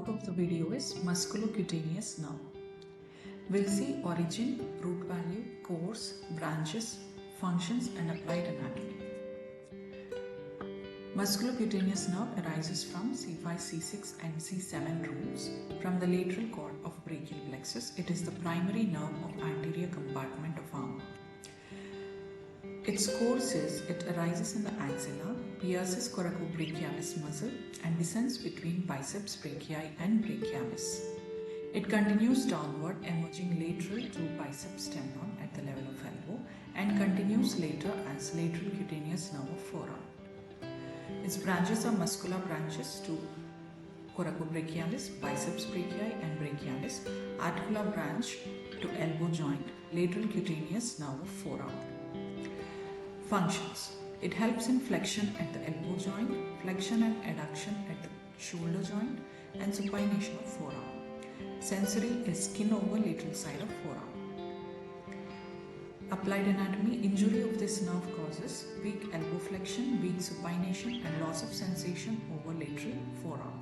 topic of the video is musculocutaneous nerve. We'll see origin, root value, course, branches, functions and applied anatomy. Musculocutaneous nerve arises from C5, C6 and C7 roots from the lateral cord of brachial plexus. It is the primary nerve of anterior compartment of arm. Its course is it arises in the axilla, pierces coracobrachialis muscle and descends between biceps brachii and brachialis. It continues downward, emerging lateral to biceps tendon at the level of elbow and continues later as lateral cutaneous nerve of forearm. Its branches are muscular branches to coracobrachialis, biceps brachii and brachialis, articular branch to elbow joint, lateral cutaneous nerve of forearm. Functions. It helps in flexion at the elbow joint, flexion and adduction at the shoulder joint and supination of forearm. Sensory is skin over lateral side of forearm. Applied anatomy. Injury of this nerve causes weak elbow flexion, weak supination and loss of sensation over lateral forearm.